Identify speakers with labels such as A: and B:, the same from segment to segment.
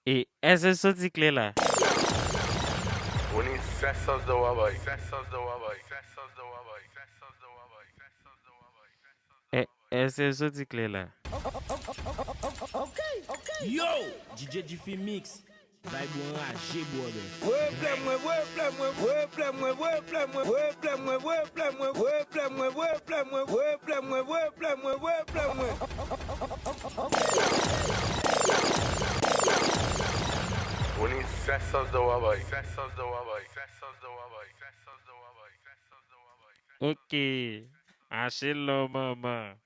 A: Et est-ce que c'est clair là? Est-ce que c'est clair là?
B: Yo, DJ Jeefimix. Vai enragé, brother.
A: Ok. Achille maman.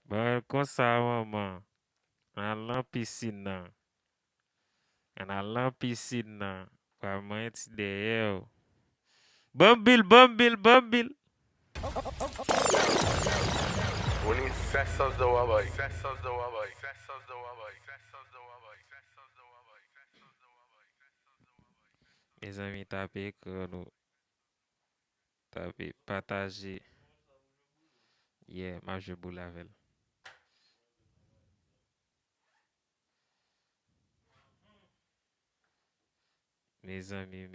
A: Bon, comme ça, maman. On a la piscine. On a la piscine. Vraiment, it's derrière. Bambil. Mes amis, tapez que nous. Tapez, partagez. Yeah, moi je boule avec. Mes amis.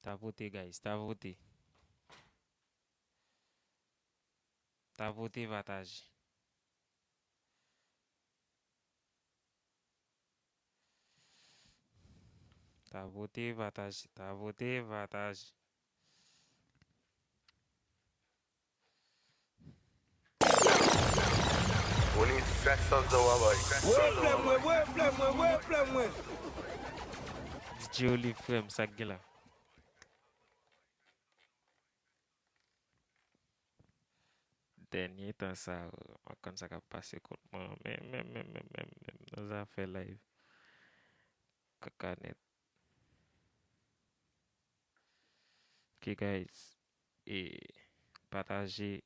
A: T'as voté, guys, t'as voté. T'as voté, partage. T'as voté, partage. DJ Jeefimix, ça gueule là. Dernier temps, ça, quand ça a passé contre moi, même, nous avons fait live. Cacanet. Ok, guys. Et partagez.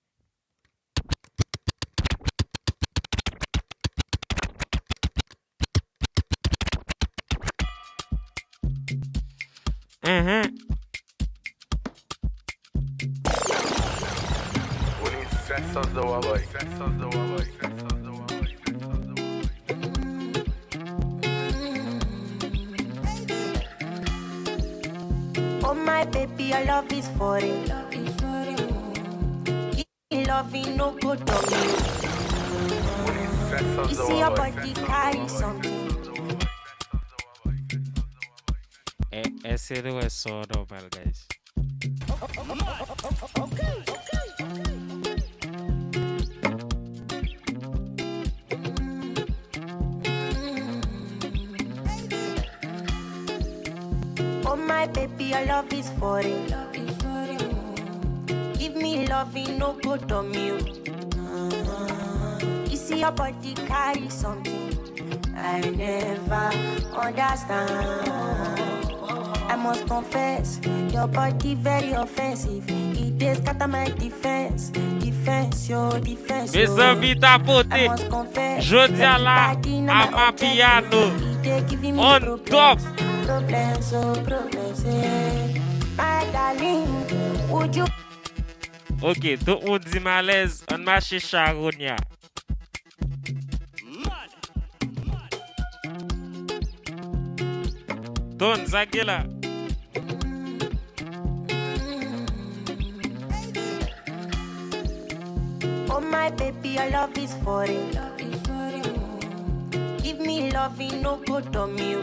C: Oh my baby, your love is for it. Loving no good on me. You see your body carry something.
A: Esse não é só normal, guys.
C: Oh my baby, your love is for it. Give me loving no good on me. You see your body carry something I never understand. I must confess, your body very offensive. It is scatter my defense. Your defense.
A: Mes amis, t'as voté. Je dis à la Amapiano. On top.
C: My darling, would you?
A: Ok, tout le monde dit malaise. On marche charonia. Don Zagela.
C: Oh my baby, your love is for it. Give me loving no good on me.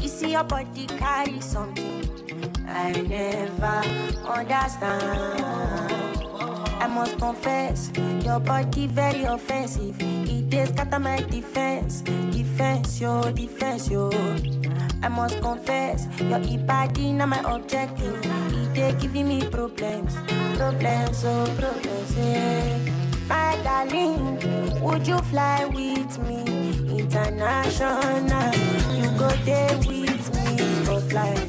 C: You see your body carry something I never understand. I must confess, your body very offensive. It is scatter my defense. Your defense. I must confess, your body not my objective. they giving me problems, problems, oh problems, yeah. My darling, would you fly with me international? You go there with me for flight.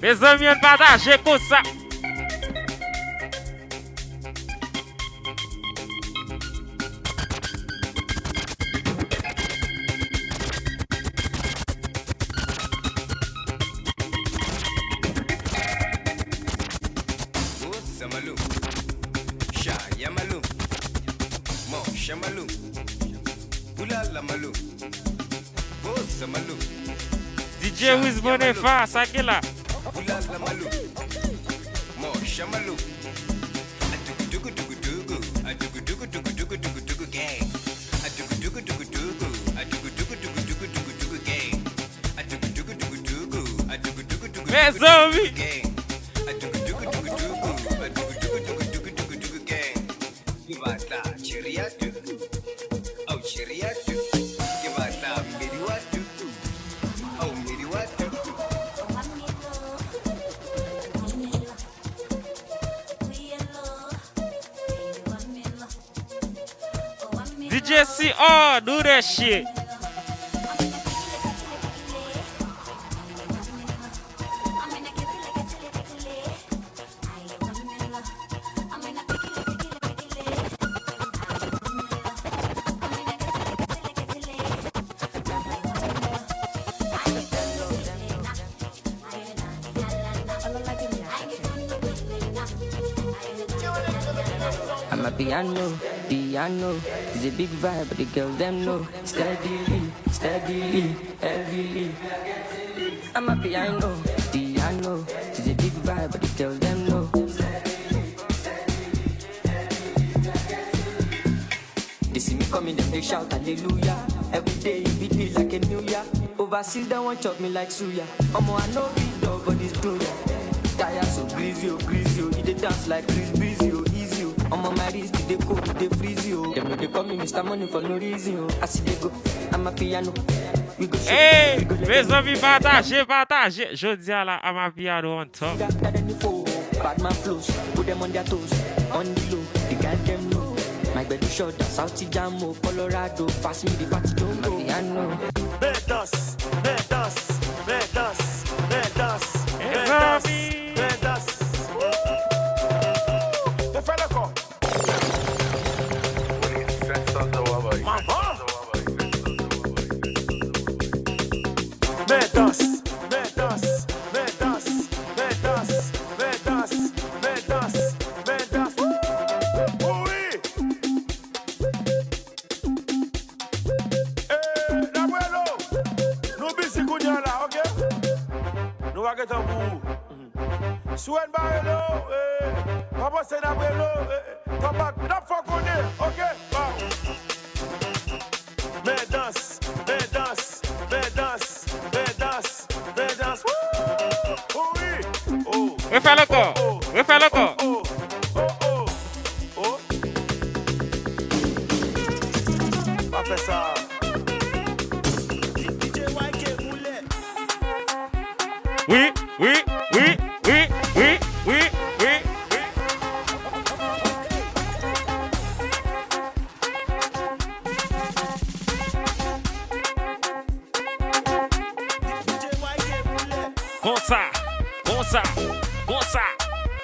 A: Mes amis, on partage comme ça. DJ Wiz Bonefa, ça qui est là. Mes amis. DJ CO, do that shit.
D: Amapiano, piano, is a big vibe, but the girls them know. Steadily, steadily, heavily. Amapiano, piano, is a big vibe, but the girls them know. They see me coming, them they shout hallelujah. Every day it beat me like a new year. Overseas they want chop me like suya. I know big dog, but it's brilliant. Tire so greasy, oh, he dey dance like Chris Breezy, oh, easy, oh. I'm on my wrist, they go, they freeze, oh. Them know they call me Mr. Money for no reason, oh. I see they go, I'm a piano. We go show,
A: hey, mes amis, partagez. Je dis à la Amapiano on top.
D: Bad man flows, put them on their toes, on the low, the guys them know. My baby shot, South Jamo, Colorado, pass me the party, don't go. Amapiano.
E: Let us. Swen Barrelo, Papa Senabuelo, come back, not fuck on it, okay? Wow. Danse. Oui. Oh.
A: Refais le corps.
E: Oh. Pas fait ça.
A: Oui.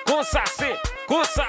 A: Comme ça, c'est comme ça.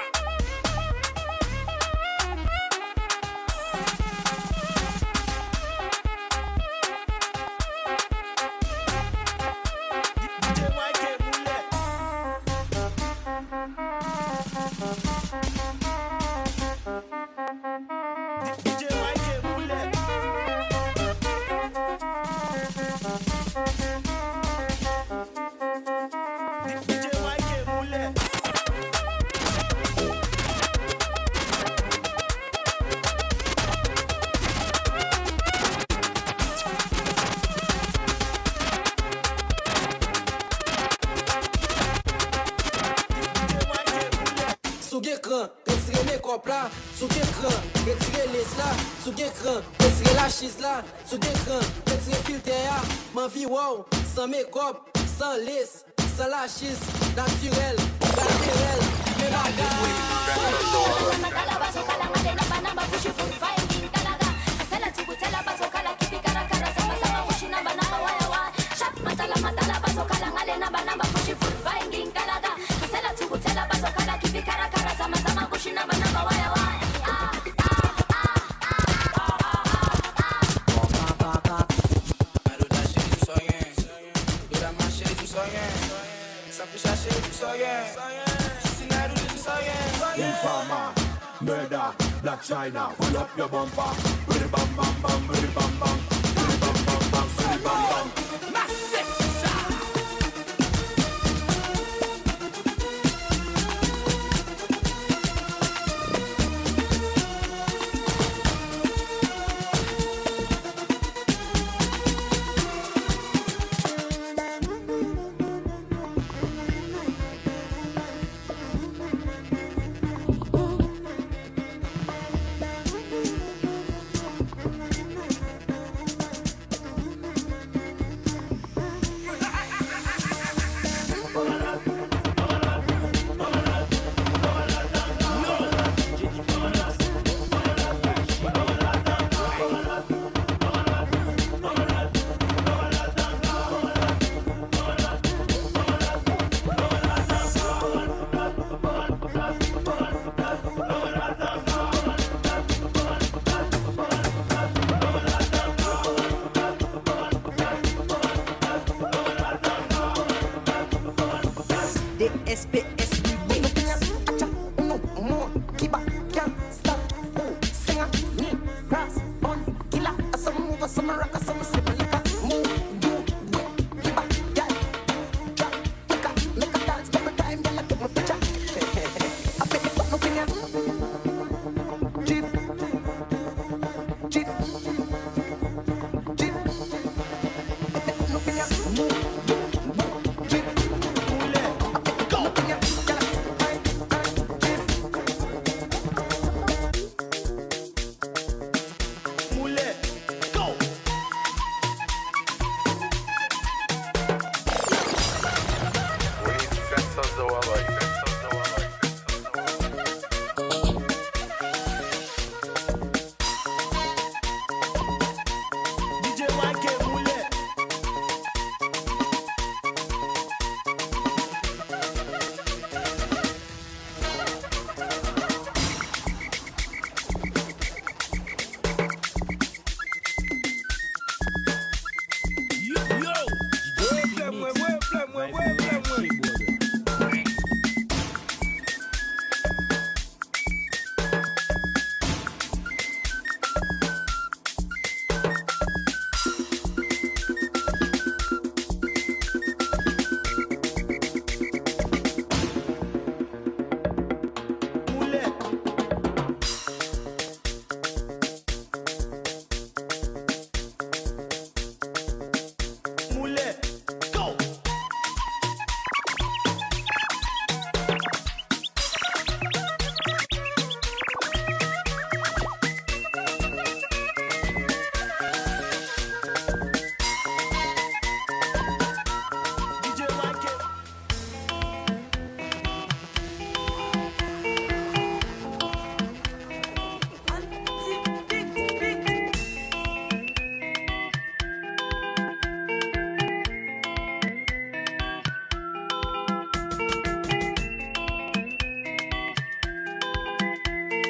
F: Sous l'écran, retirez mes copes là. Sous l'écran, retirez les là. Sous l'écran, retirez la chise là. Sous l'écran, retirez filtre là. Ma vie wow, sans mes copes, sans lace, sans la chise, naturel, naturel. Mais la
E: Informer, murder, Black China, pull up your bumper. Biddy bam bam bam, biddy bam bam, biddy bam bam bam, biddy bam bam.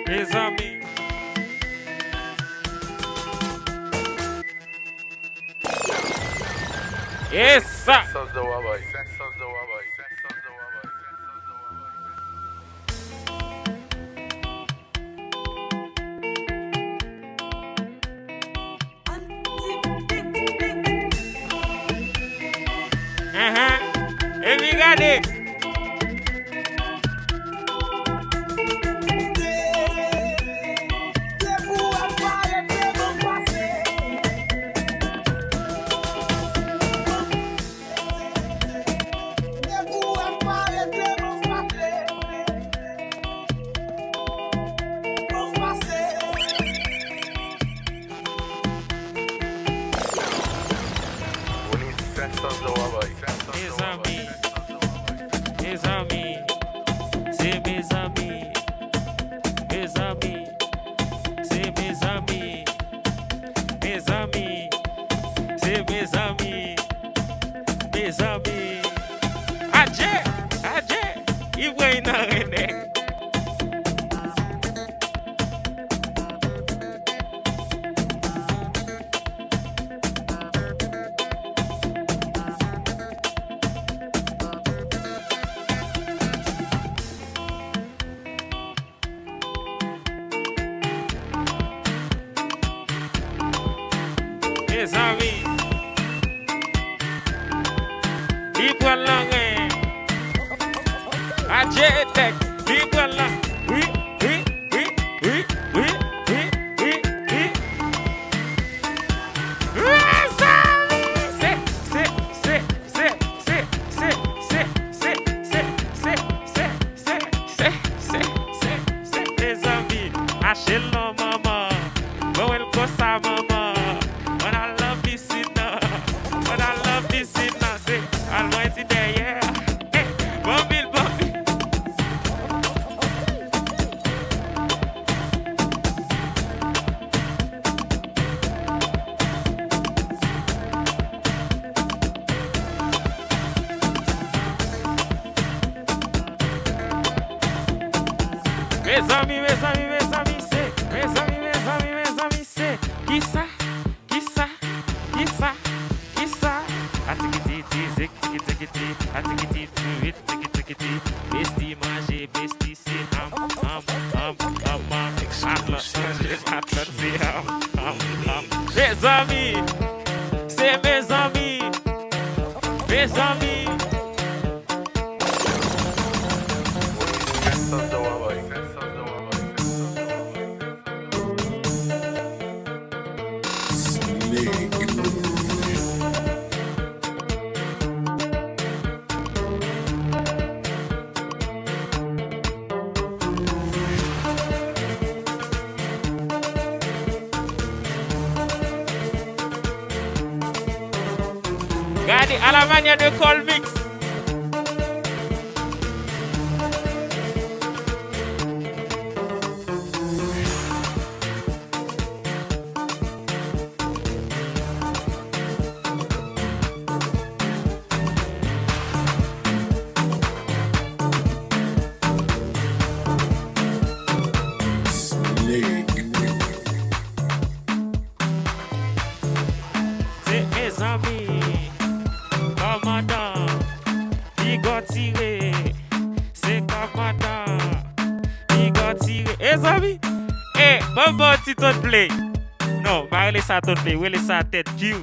A: Les amis. Essa! Uhum. Regardez. Mes amis, libre langue, adjetek, libre langue, oui, oui, oui, oui, oui, oui, oui, oui. Mes amis, c'est, les amis, achez le maman, bon elle gosse à maman. Almighty day, yeah. Hey, Bobby. Mes amis, c'est qui ça? Bestie manger, bestie c'est mes amis, c'est mes amis. Regardez à la manière de Colmix. C'est mes amis. Commandant, il va tirer. C'est commandant, il va tirer. Eh, amis, bon, si ton play. Non, bah, laisse ça ton play, oui, laisse ça tête, Q.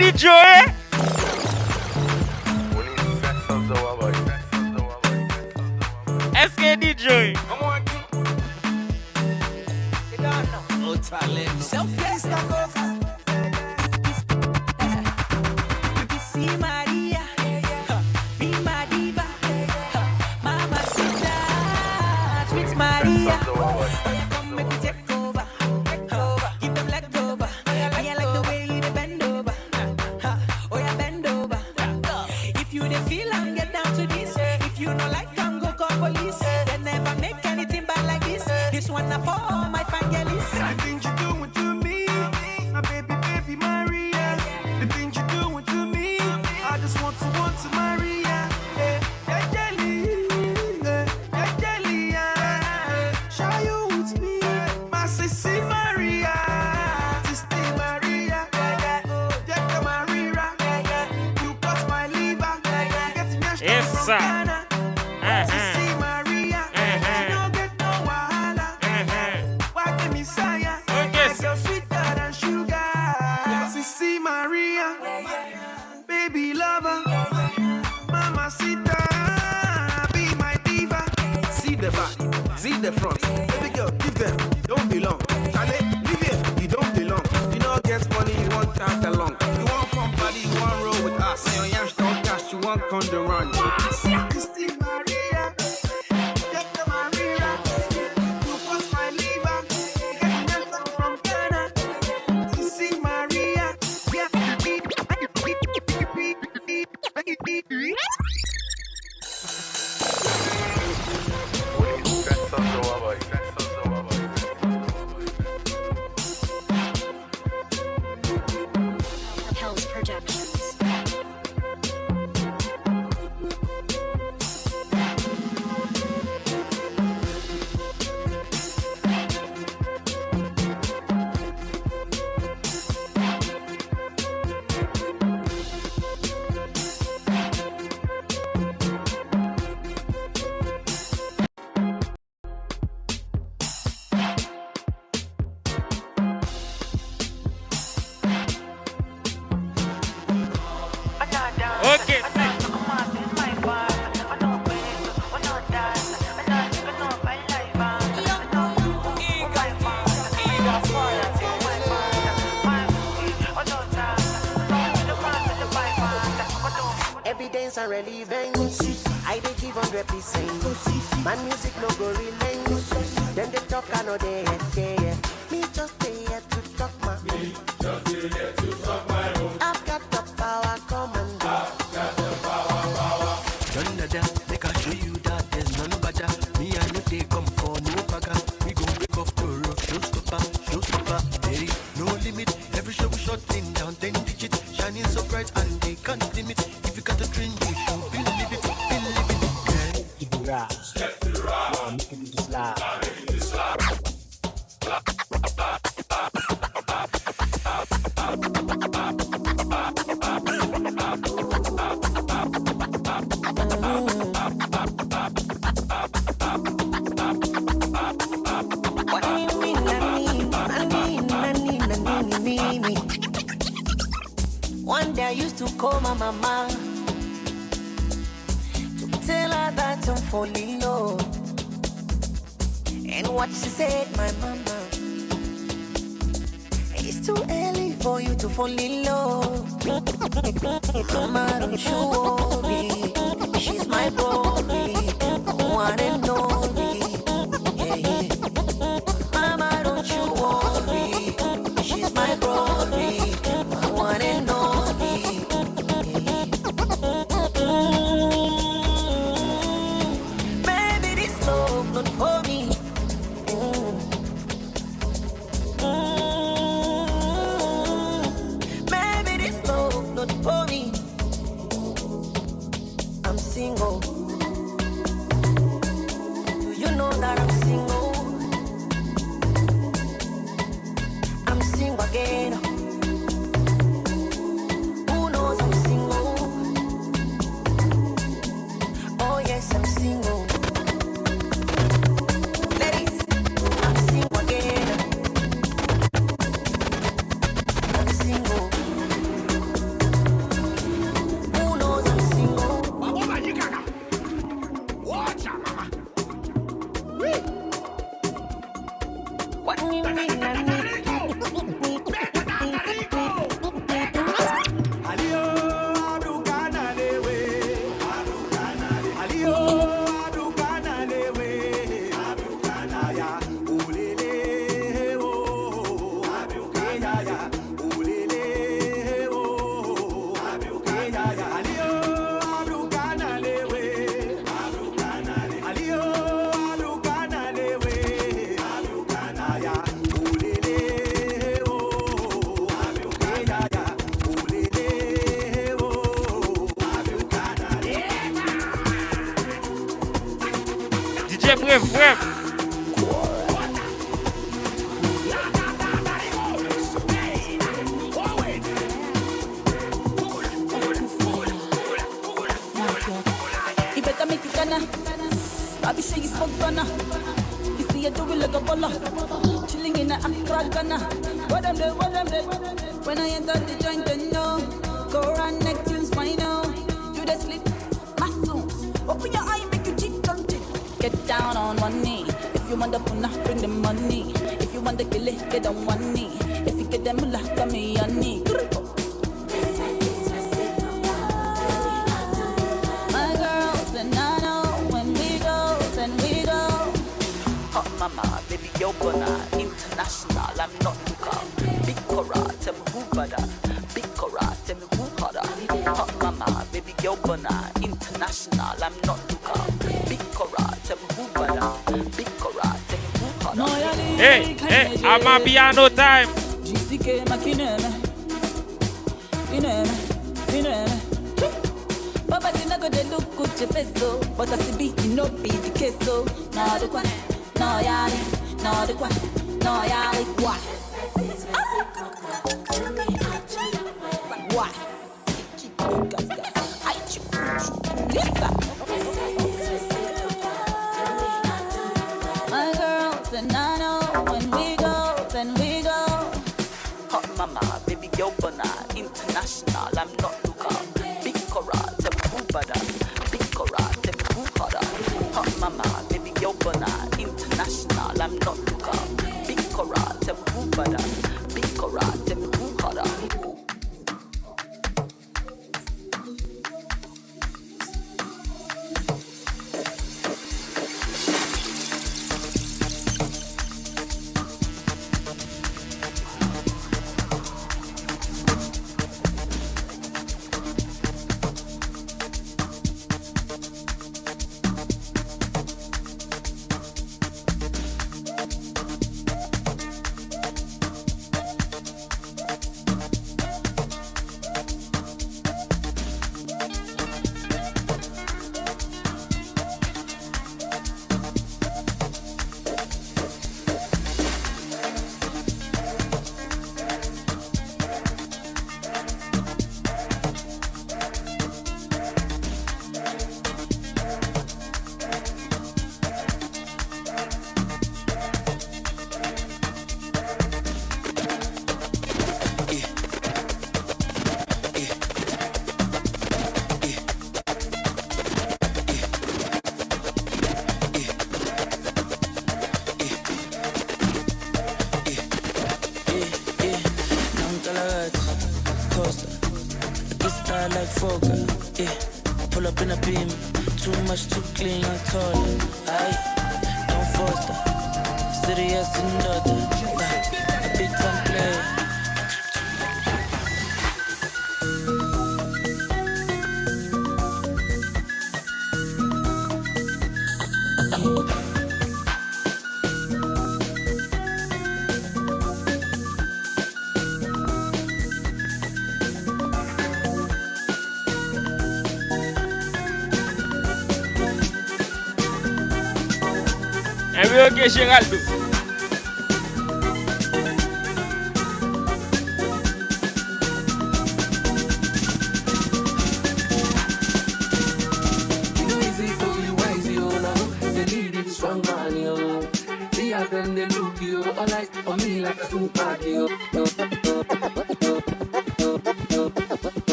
A: DJ est-ce que DJ ça.
G: Baby lover, mama sita, be my diva. See the back, see the front. Baby girl, give them, don't belong. Charlie, leave here, you don't belong. You don't get money, you want tag along. You want fun party, you want roll with us. And your yash don't cash, you want come to run. See Maria, get the Maria. You bust my liver, get nothing from Ghana. You see Maria, yeah.
C: Hell's Projections.
A: Ok.
H: Every dance I really bang. I dey give 100%. My music no go relent. Then they talk, I know they head. Me just stay here to talk my own. I've got the power, come and do.
I: Make I show you that there's none better. Me and you they come for no bagger. We gon' break off the road, showstopper. There is no limit. Every show we shot in down 10 digits. Shining so bright and they can't limit. If you got a dream, you should believe it. Yeah.
J: Step to the rock. Now make it do the slide.
H: One day I used to call my mama to tell her that I'm falling low. And what she said, my mama, it's too early for you to fall in love. Mama, don't you worry, she's my glory, one and only. Yeah. Mama, don't you worry, she's my glory, one and only. Baby, this love not for me. Baby, this love not for me. I'm single. Do you know that I'm single? I'm single again. Who knows I'm single? Oh yes, I'm single. Ladies, I'm single again. I'm single. Who knows I'm single? What do you mean I need?
A: DJ Bref.
K: Ghana. I be sure you spoke Ghana. You see you do it like a baller. Chilling in a Accra, Ghana. What them do? When I enter the joint, they know. Go run next tunes, final. Do the sleep, muscle. Open your eye, make you cheek something. Get down on one knee. If you want the punna, bring the money. If you want the kill it, get on one knee. If you get them mullah, come me on knee. My girls and I know when we go, then we go.
L: Hot mama, baby yo bona, international, I'm not local. Big Cora, tell me who bada. Big Cora, tell me who harder. Hot mama, baby yo bona, international, I'm not local. Big Cora, tell me who bada. Big Cora, tell me who harder.
A: Hey, Amapiano time.
K: GCK makineme, ineme. Papa didn't go de look good your face so, but I see beat you no be the case so. No the one, no yali, no the one, no yali. Why? Why? My girls and I know when we go, then we go.
L: Hot mama, baby yo bona, international, I'm not local. Big Cora, tell me who bada. Big Cora, tell me who harder. Hot mama, baby yo bona, international, I'm not local. Big Cora, tell me who bada. Big Cora, tell me who harder.
M: Pull up in a beam, too much, too clean, I'm tall. Aye, don't foster. Serious and other. A big time player.
A: Ok, Geraldo.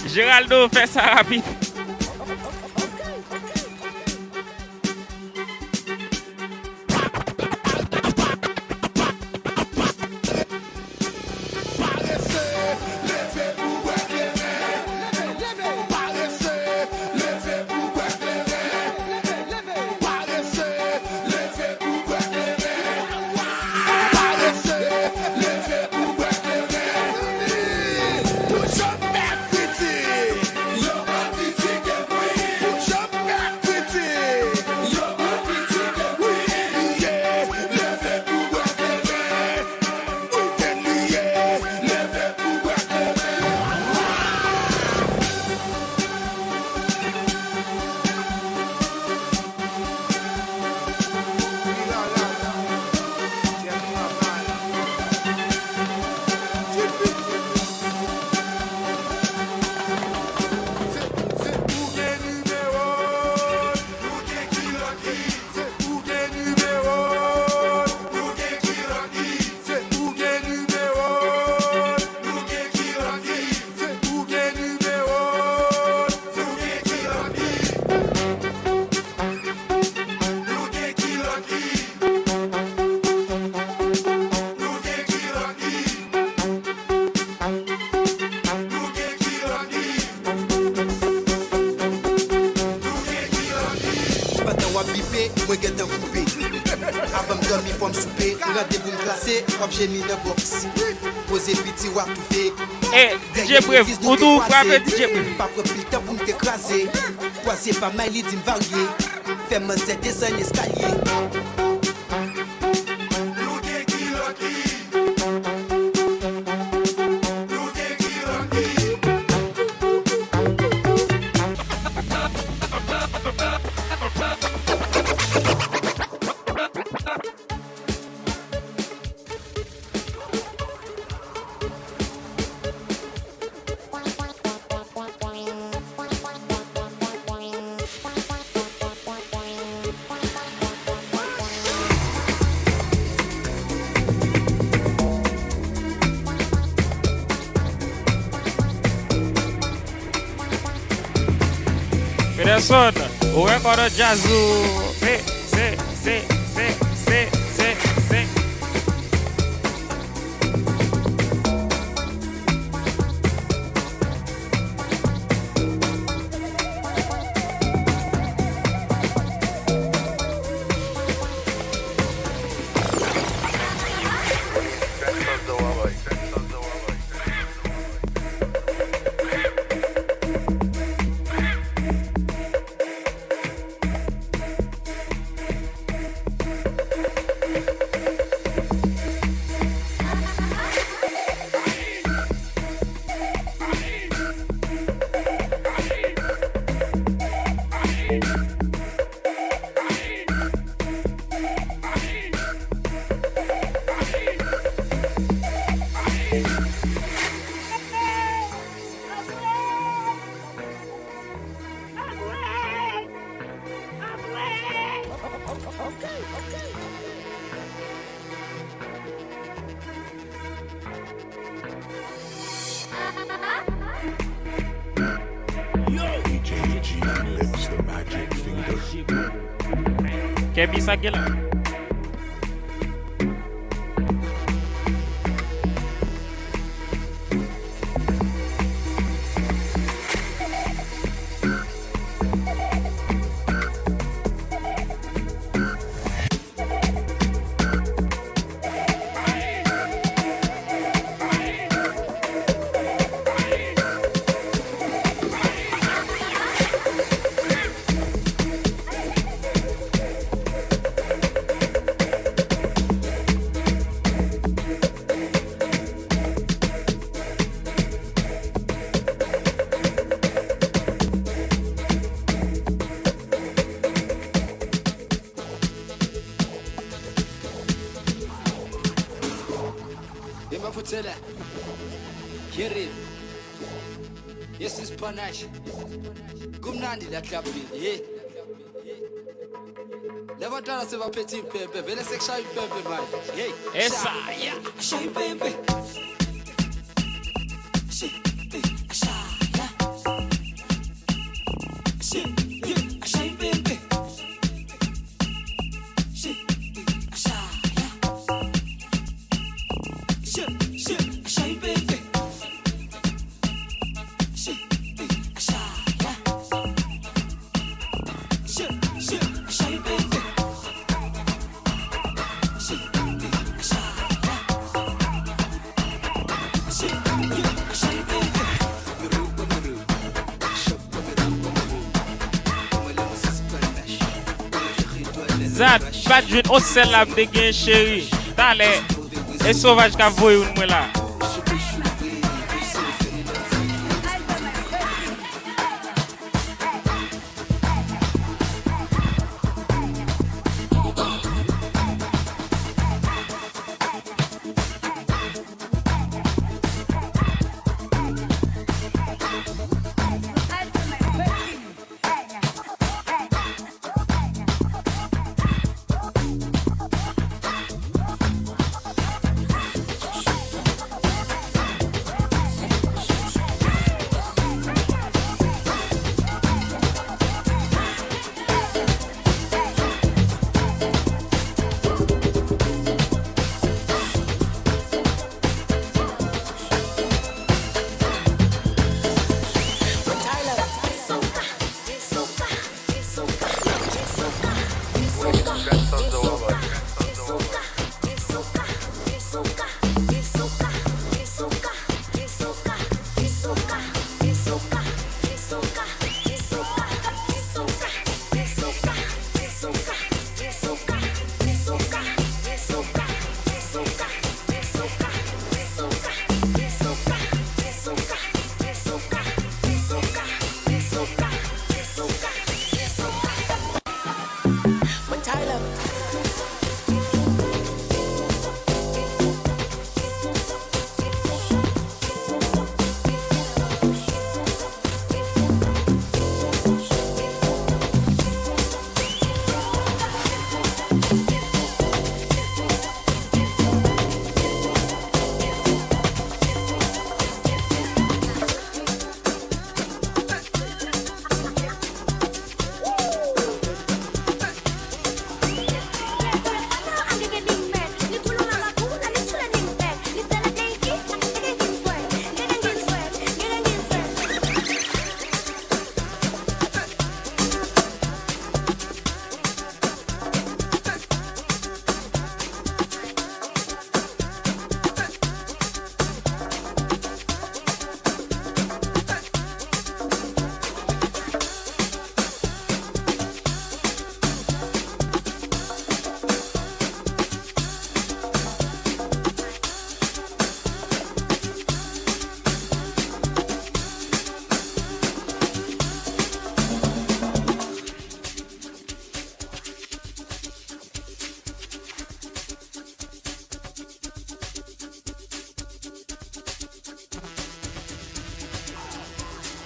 A: Geraldo, fais ça rapide.
E: Push up back with it.
F: Avant de dormir pour me souper, rendez-vous me classer, comme j'ai mis le box. Poser petit ou à tout fait.
A: Eh, DJ Bref, ou nous frappez DJ Bref.
F: Pas pour le temps pour me t'écraser. Croisé pas mal, il dit me varier. Fais-moi cette descente escalier.
A: Son, o record jazzu. Se.
E: DJ Jeefimix, the magic finger.
A: Quer me saber lá?
F: Yes, it's panache. Kumnandi la clapine, yeah. Never done a petit pepe, but let's say pepe, man. Hey,
A: essa,
F: yeah. Shy pepe.
A: Zad, pas de jeune, on sait la de chérie. T'allez, et sauvage qu'a voyé une moi là.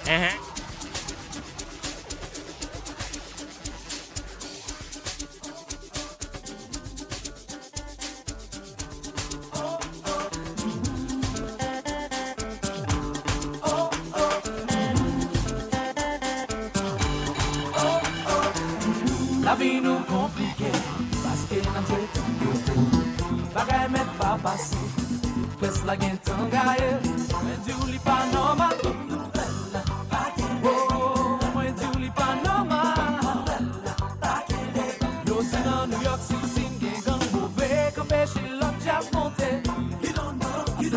N: La vie nous compliquée, parce que nous avons tout. Bagay met pas passer, presque la gagne tant gagne. Mais du lit pas normal, moi du lit pas normal. Yo si dans New York City, gang gang mauvais, comme péché l'homme jazz monté. You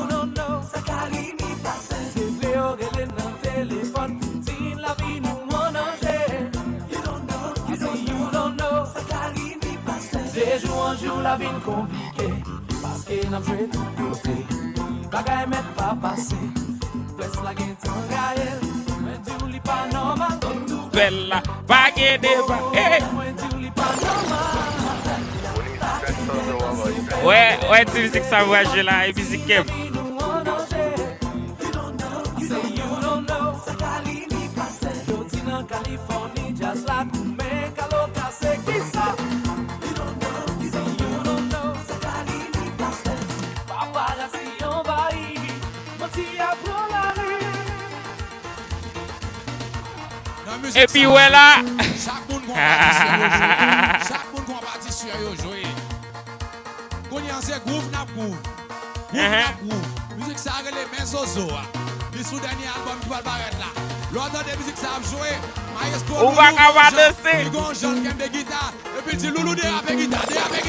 N: don't know, ça carry ni passé. C'est vrai, on regarde dans le téléphone, Poutine, la vie nous manger. You don't know, ça carry ni passé. De jour en jour, la vie compliquée, parce que nous joué tout côté. Bagay met pas passé, presque la gagne tant gagne. Mais du lit pas normal,
A: Bella, bagay débat. Ouais, tu sais que ça va jouer là, et musique Kev. Et puis ouais là.
O: Chaque monde compartit sur yo jouer. Qu'on y a c'est groove n'a groove. Musique ça les mains zozo. Le sous dernier album qui va paraître là. L'autre des musiques ça va jouer. Maestro.
A: On va danser.
O: Il gon jeune qui aime des guitares et puis dit loulou déraper guitare, déraper.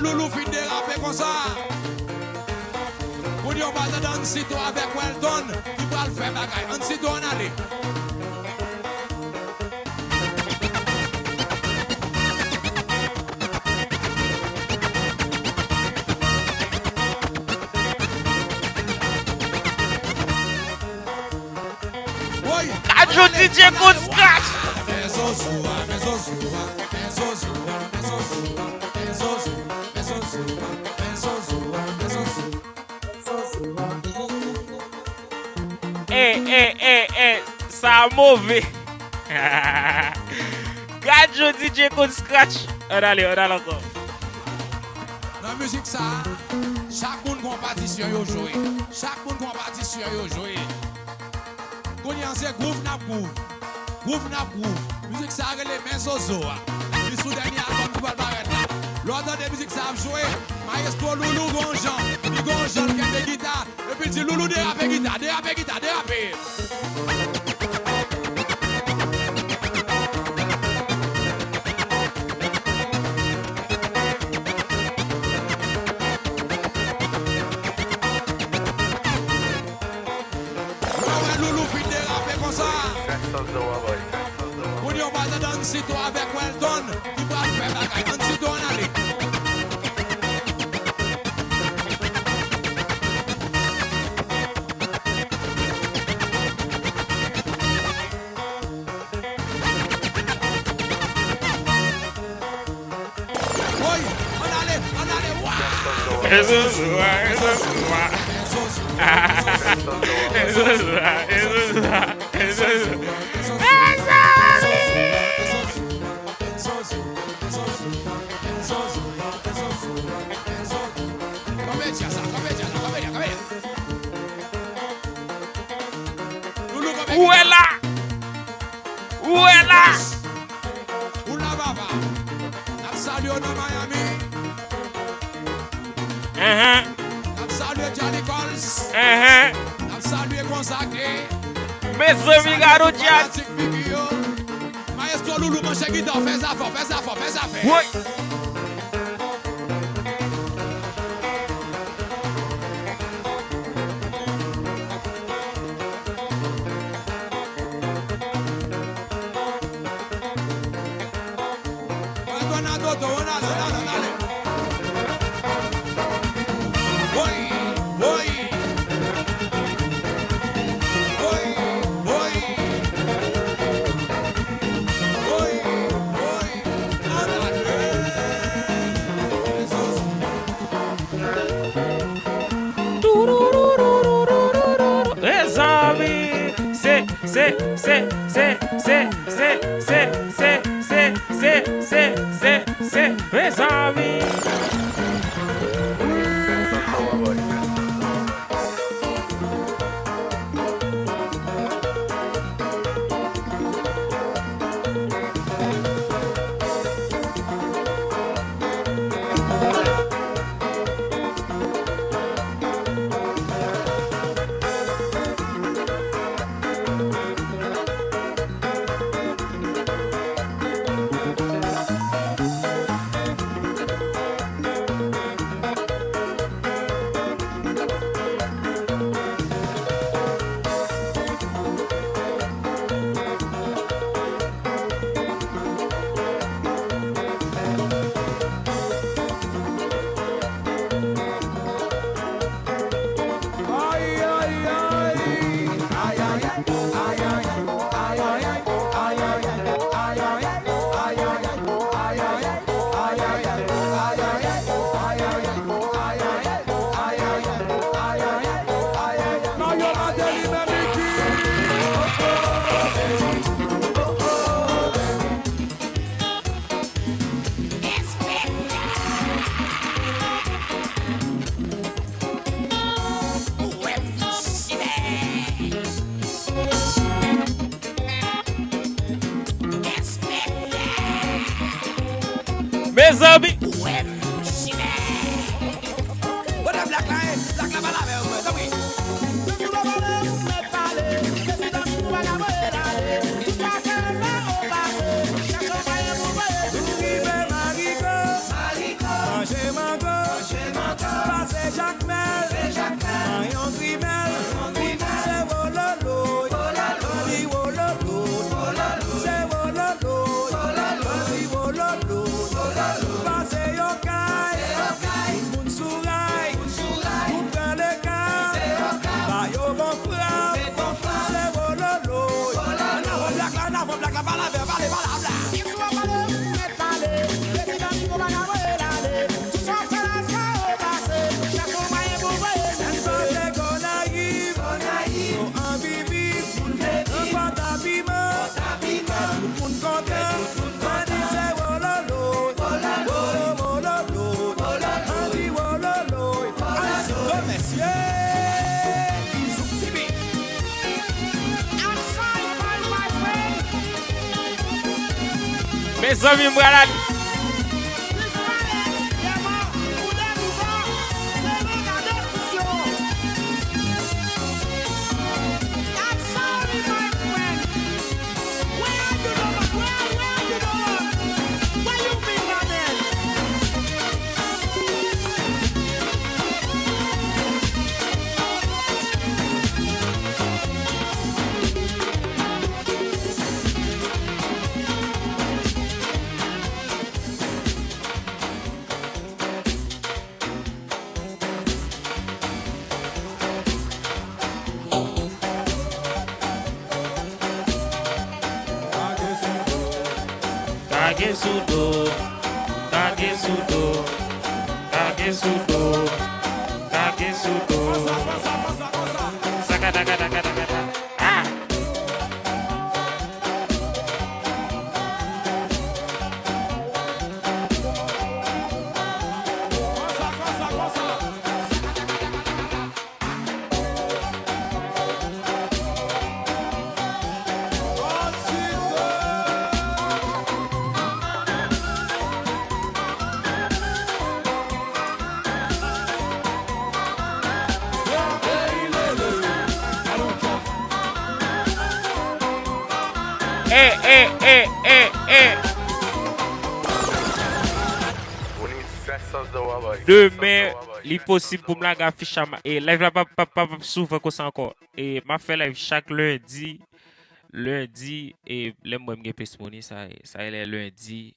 O: Loulou fin déraper comme ça. Pour dire on va danser toi avec Welton, qui va le faire bagaille. On s'y doit aller.
A: Adjo DJ Good Scratch. Ça mauvais. Gadjo DJ Good Scratch. On allez encore.
O: La musique ça, chaque monde compartit sur yo jouer. Chaque monde compartit sur yo jouer. Qu'on y a c'est groove n'a groove. Musique ça les mains zozo. Le sous dernier album qui va paraître là. L'autre des musiques ça va jouer. Maestro Loulou Gonjan. Il Gonjan qui aime des guitares. Et puis dit Loulou déraper guitare. Loulou fin déraper comme ça. Pour dire on va danser toi avec Welton, qui va le faire bagaille. On s'y doit aller.
A: Où est là?
O: Oula baba. N'a salué dans Miami. N'a salué Johnny Coles. N'a salué consacré.
A: Mes amis garotias.
O: Maestro Loulou mange guitare, fais affaire.
A: Oui. mes amis. Mes amis. Mes amis, voilà. Kagesudo, Kagesudo, Kagesudo, Kagesudo. Sakadakadakadakada. Ah! Demain, il possible pour me la afficher et live là pas souvent comme ça encore et m'a fait live chaque lundi et les moi me money ça est lundi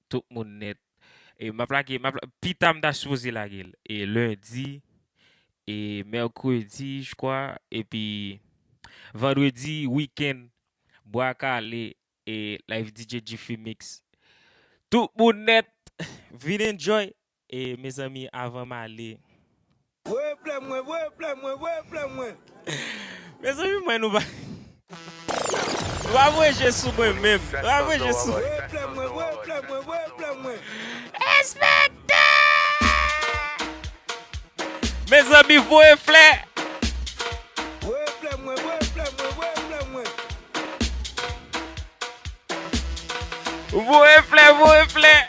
A: tout le monde net et ma pitam da supposé la gueule et lundi et mercredi je crois et puis vendredi week-end bois calé et live DJ Jeefimix tout le monde net venez enjoy. Et mes amis, avant m'aller. Mes amis, moi, nous va. Va moi je sous moi-même. Va moi je sous. Respectez. Mes amis, vous et fleur. Vous et fleur, vous et fleur.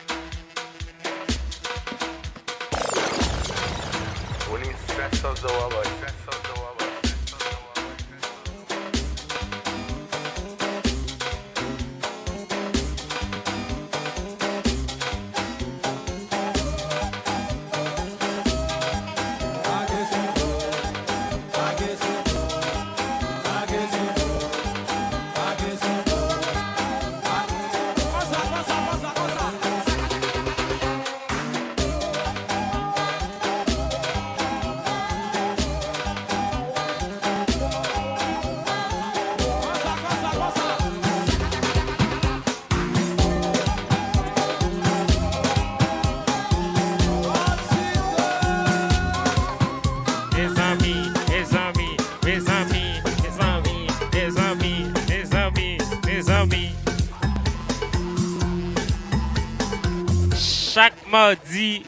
A: Chaque mardi,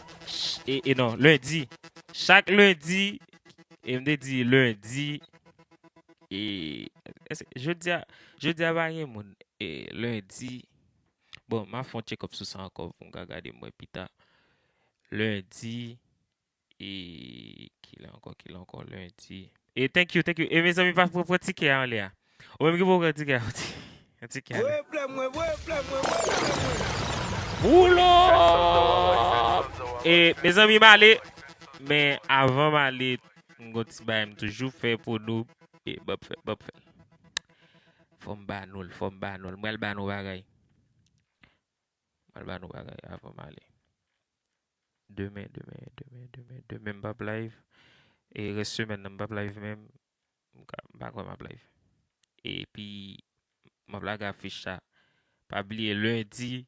A: et non, lundi, chaque lundi, et me dit lundi, et je dis à rien, mon, et lundi, bon, ma font check-up sur ça encore, pour regarder moi, pita, lundi, et qu'il a encore lundi, et thank you, et mes amis, pas pour ticket en l'air, ou même que vous ticket, un ticket. Oula! Et mes amis m'aller, mais avant m'aller, je toujours fait pour nous et Bob fait. Faut m'banol. Moi le banou bagay. Avant m'aller. Demain m'bap live et reste semaine m'bap live même. Pas quoi m'bap live. Et puis ma blague affiche ça. Pas oublier lundi,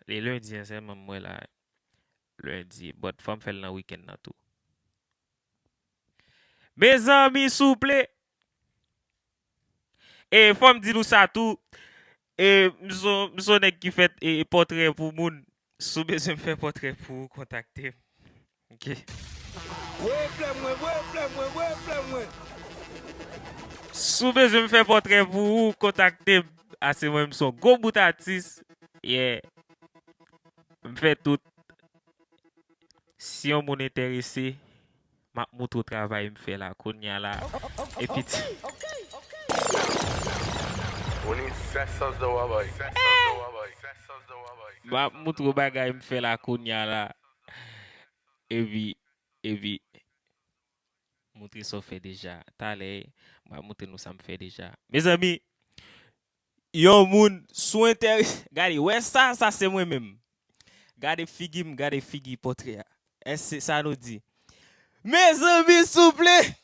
A: les lundis, c'est même moi là, lundi, but faut me faire le week-end là tout. Mes amis, s'il vous plaît, et faut me dire ça tout, et nous nèg qui fait portrait pour moun, sous besoin me faire portrait pour contacter. OK. Sous besoin me faire portrait pour contacter, c'est moi son go bout artiste. Yeah. Me fait tout. Si on m'est intéressé, m'a montre travail me fait là konya là et puis m'a montre bagay me fait là konya là et puis montrer ça fait déjà t'allez m'a montrer nous ça me fait déjà mes amis yo moun sou intéressé regardez ouais ça c'est moi même regardez figi portrait est-ce ça nous dit mes amis s'il vous plaît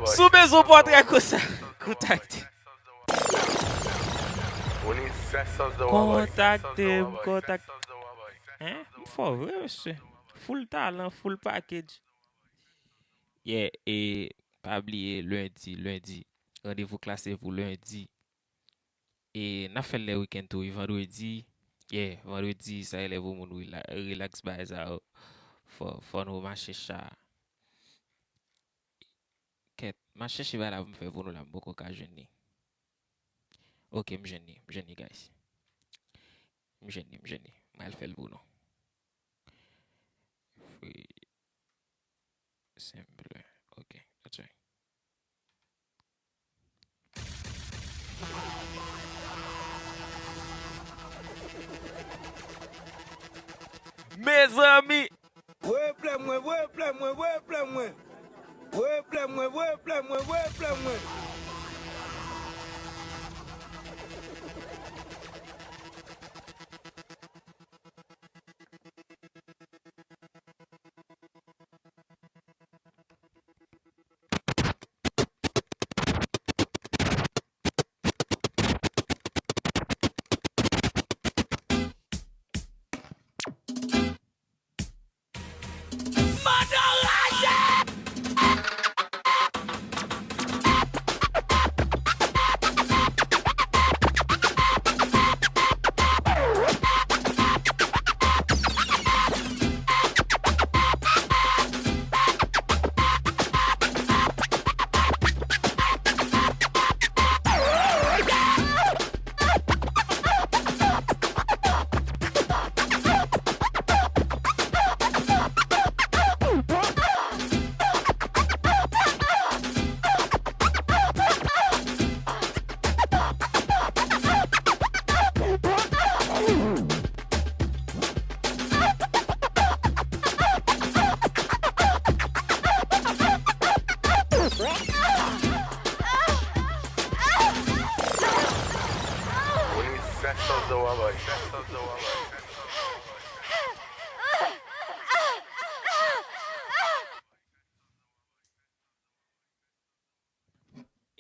A: sous besoin portrait comme ça contactez hein faut vrai monsieur full talent full package yeah et pas oublier lundi rendez-vous classé pour lundi et n'a fait le week-end tout vendredi yeah vendredi ça élève au monde relax by ça faut nous marcher ça quête marcher chez va là me faire pour nous là beaucoup ka jeune OK me jeune guys me jeune mal fait le pour nous free simple OK that's right mes amis
F: ouais plein moi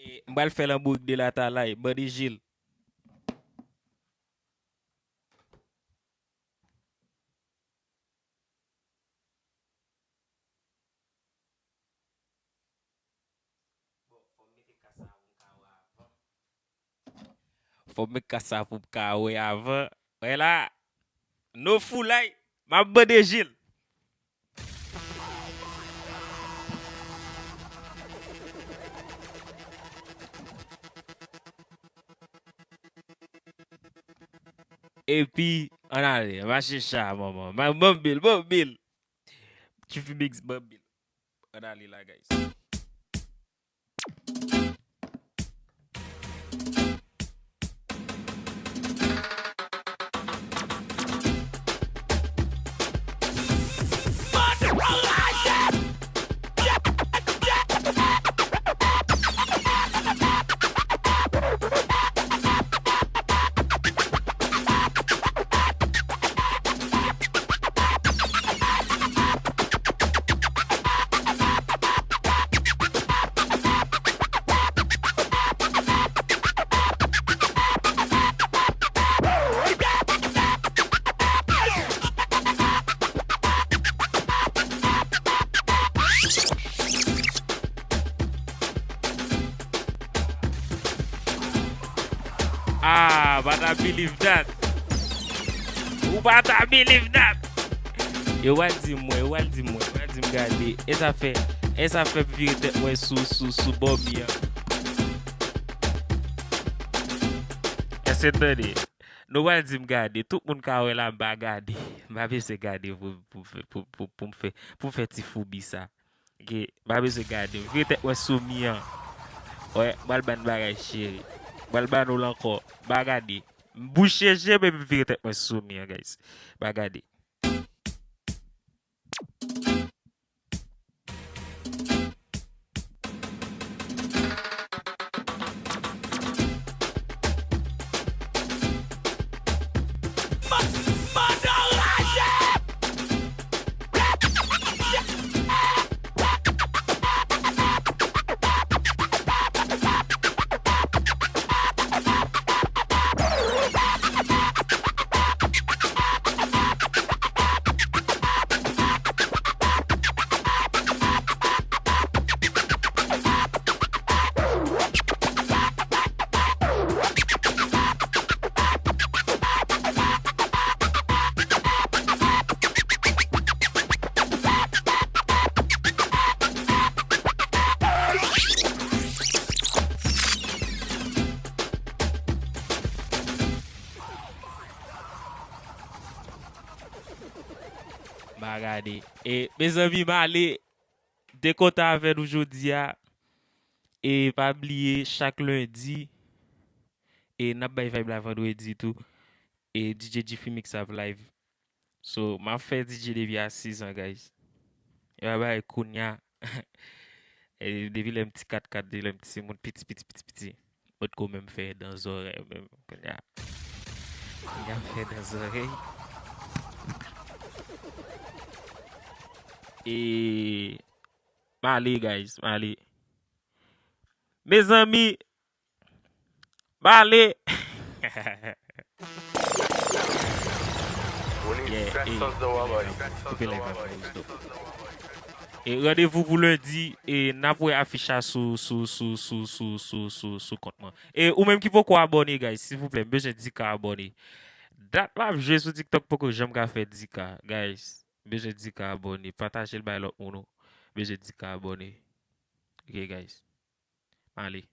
A: Et m'bal faire la boucle de la talaye, Buddy Gilles. Faut me casser pour kawe avant. Voilà. No foulay. Ma Buddy Gilles. Et puis, on allait, va chercher maman. Ma mobile. Jeefimix mobile. On allait là, guys. Ah, but I believe that. But I believe that. Yo, what dis-moi, gade. Et ça fait virer tête moi sous Bobby. Et c'est donné. No what dis gade, tout le monde ka wè la ba gade. M'a besoin gade pour faire petit foubi ça. OK, m'a besoin gade. Virer tête moi sous mian. Ouais, mal ban bagay chéri. Balbano encore. Bagade. Boucher, j'ai même vu tête moi soumis, guys. Bagade. Regardez. Et mes amis, m'allez décoter avec nous aujourd'hui. Et pas oublier chaque lundi. Et n'a pas vibe la vendredi tout. Et DJ Jeefimix have live. So, m'a fait DJ depuis à 6 ans, guys. Et bah, Kounia. Et depuis les petits 4x4, les petits monde petit. Autre qu'on même fait dans les oreilles. Même. Kounia fait dans les oreilles. Et Mali, guys, Mali. Mes amis, Mali. Et rendez-vous pour lundi et n'a pas affiché sous compte moi. Et ou même qui faut quoi abonner, guys, s'il vous plaît, besoin de 10K abonner. Date pas jouer sur TikTok pour que j'aime faire 10K, guys. Besoin de 10K abonnés. Partagez le bail l'autre monde. Besoin de 10K abonnés. OK, guys. Allez.